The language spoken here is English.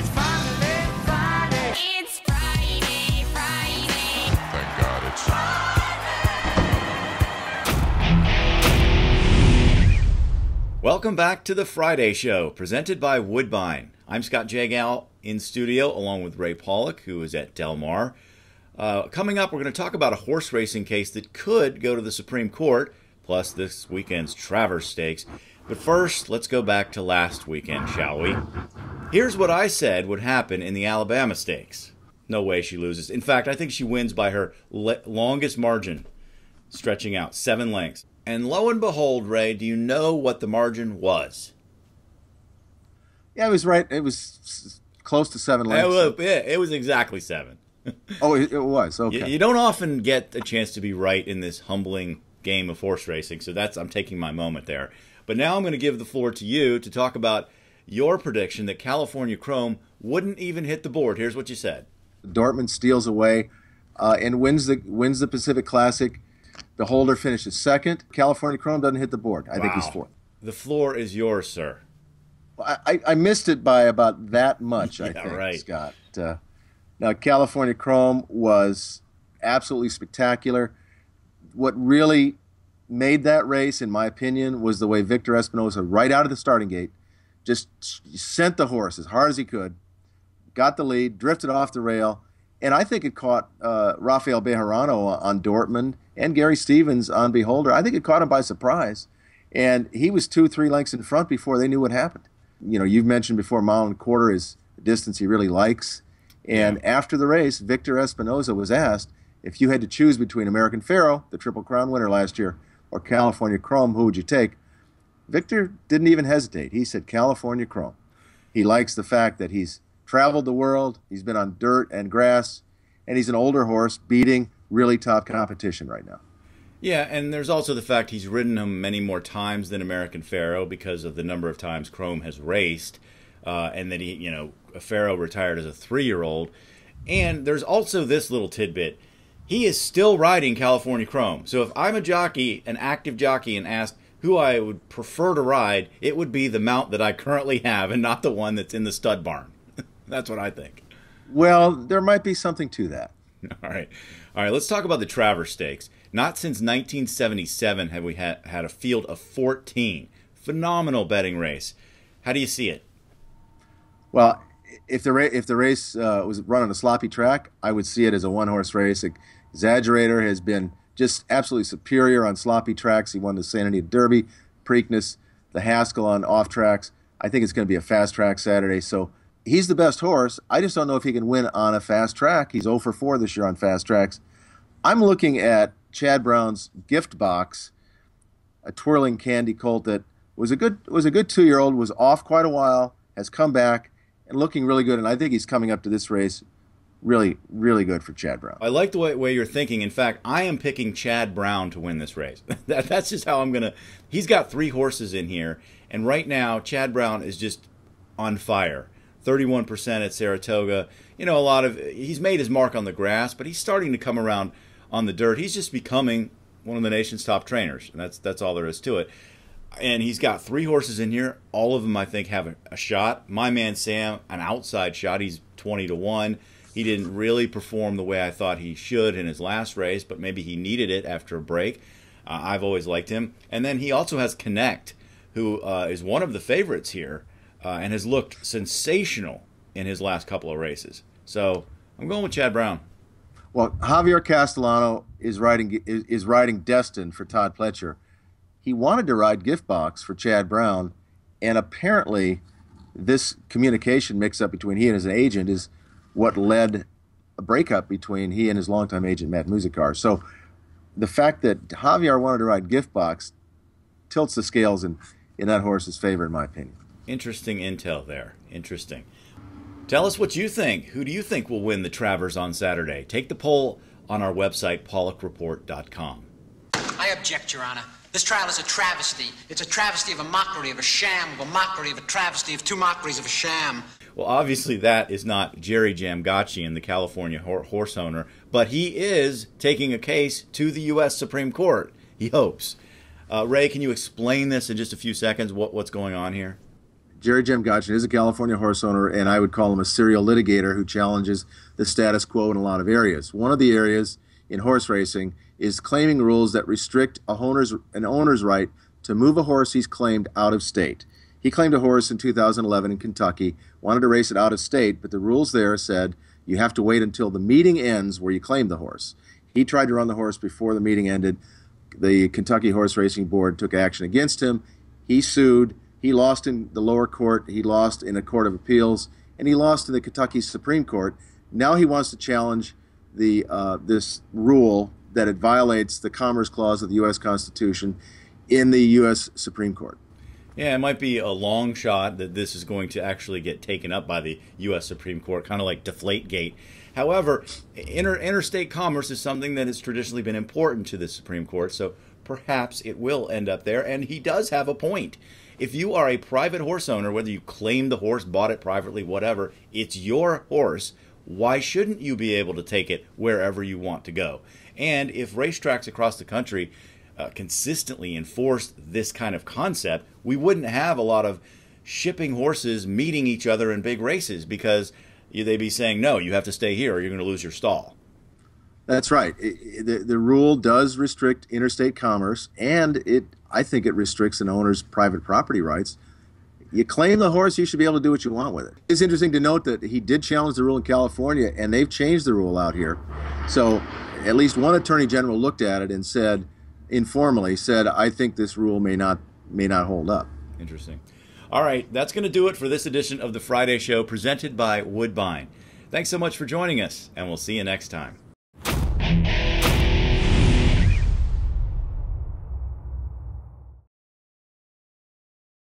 It's finally Friday. It's Friday, Friday. Thank God it's Welcome back to the Friday Show, presented by Woodbine. I'm Scott Jagal in studio, along with Ray Pollock, who is at Del Mar. Coming up, we're going to talk about a horse racing case that could go to the Supreme Court, plus this weekend's Travers Stakes. But first, let's go back to last weekend, shall we? Here's what I said would happen in the Alabama Stakes. No way she loses. In fact, I think she wins by her longest margin, stretching out 7 lengths. And lo and behold, Ray, do you know what the margin was? Yeah, it was right. It was close to 7 lengths. It was exactly 7. Oh, it was. Okay. You don't often get a chance to be right in this humbling game of horse racing, so I'm taking my moment there. But now I'm going to give the floor to you to talk about your prediction that California Chrome wouldn't even hit the board. Here's what you said. Dortmund steals away and wins the Pacific Classic. The Holder finishes second. California Chrome doesn't hit the board. I think he's fourth. The floor is yours, sir. I missed it by about that much, I think, right. Scott. Now, California Chrome was absolutely spectacular. What really made that race, in my opinion, was the way Victor Espinoza, right out of the starting gate, just sent the horse as hard as he could, got the lead, drifted off the rail, and I think it caught Rafael Bejarano on Dortmund and Gary Stevens on Beholder. I think it caught him by surprise, and he was 2-3 lengths in front before they knew what happened. You know, you've mentioned before, mile and quarter is the distance he really likes. And after the race, Victor Espinoza was asked, if you had to choose between American Pharoah, the Triple Crown winner last year, or California Chrome, who would you take? Victor didn't even hesitate. He said California Chrome. He likes the fact that he's traveled the world, he's been on dirt and grass, and he's an older horse beating really top competition right now. Yeah, and there's also the fact he's ridden him many more times than American Pharoah because of the number of times Chrome has raced, and that Pharoah retired as a 3-year-old. And there's also this little tidbit. He is still riding California Chrome. So if I'm a jockey, an active jockey, and asked who I would prefer to ride, it would be the mount that I currently have and not the one that's in the stud barn. That's what I think. Well, there might be something to that. All right, let's talk about the Travers Stakes. Not since 1977 have we had a field of 14. Phenomenal betting race. How do you see it? Well, if the race was run on a sloppy track, I would see it as a one-horse race. Exaggerator has been just absolutely superior on sloppy tracks. He won the Santa Anita Derby, Preakness, the Haskell on off tracks. I think it's going to be a fast track Saturday. So he's the best horse. I just don't know if he can win on a fast track. He's 0 for 4 this year on fast tracks. I'm looking at Chad Brown's gift box, a twirling candy colt that was a good 2-year-old, was off quite a while, has come back and looking really good. And I think he's coming up to this race really, really good for Chad Brown. I like the way you're thinking. In fact, I am picking Chad Brown to win this race. That's just how I'm going to. He's got 3 horses in here. And right now, Chad Brown is just on fire. 31% at Saratoga. You know, he's made his mark on the grass, but he's starting to come around on the dirt. He's just becoming one of the nation's top trainers, and that's all there is to it. And he's got 3 horses in here. All of them, I think, have a shot. My man Sam, an outside shot. He's 20-1. He didn't really perform the way I thought he should in his last race, but maybe he needed it after a break. I've always liked him. And then he also has Connect, who is one of the favorites here, and has looked sensational in his last couple of races. So I'm going with Chad Brown. Well, Javier Castellano is riding Destin for Todd Pletcher. He wanted to ride Gift Box for Chad Brown, and apparently this communication mix-up between he and his agent is what led a breakup between he and his longtime agent, Matt Musiccar. So the fact that Javier wanted to ride Gift Box tilts the scales in that horse's favor, in my opinion. Interesting intel there. Interesting. Tell us what you think. Who do you think will win the Travers on Saturday? Take the poll on our website, pollockreport.com. I object, Your Honor. This trial is a travesty. It's a travesty of a mockery of a sham, of a mockery of a travesty, of 2 mockeries of a sham. Well, obviously that is not Jerry Jamgachian, the California horse owner, but he is taking a case to the U.S. Supreme Court, he hopes. Ray, can you explain this in just a few seconds, what's going on here? Jerry Jim Gotchen is a California horse owner, and I would call him a serial litigator who challenges the status quo in a lot of areas. One of the areas in horse racing is claiming rules that restrict an owner's right to move a horse he's claimed out of state. He claimed a horse in 2011 in Kentucky, wanted to race it out of state, but the rules there said you have to wait until the meeting ends where you claim the horse. He tried to run the horse before the meeting ended. The Kentucky Horse Racing Board took action against him. He sued. He lost in the lower court. He lost in a court of appeals, and he lost in the Kentucky Supreme Court. Now he wants to challenge this rule that it violates the Commerce Clause of the U.S. Constitution in the U.S. Supreme Court. Yeah, it might be a long shot that this is going to actually get taken up by the U.S. Supreme Court, kind of like Deflategate. However, interstate commerce is something that has traditionally been important to the Supreme Court, so perhaps it will end up there, and he does have a point. If you are a private horse owner, whether you claim the horse, bought it privately, whatever, it's your horse. Why shouldn't you be able to take it wherever you want to go? And if racetracks across the country consistently enforced this kind of concept, we wouldn't have a lot of shipping horses meeting each other in big races because they'd be saying, no, you have to stay here or you're going to lose your stall. That's right. The rule does restrict interstate commerce, and I think it restricts an owner's private property rights. You claim the horse, you should be able to do what you want with it. It's interesting to note that he did challenge the rule in California, and they've changed the rule out here. So at least one attorney general looked at it and said, informally said, I think this rule may not hold up. Interesting. All right, that's going to do it for this edition of the Friday Show presented by Woodbine. Thanks so much for joining us, and we'll see you next time.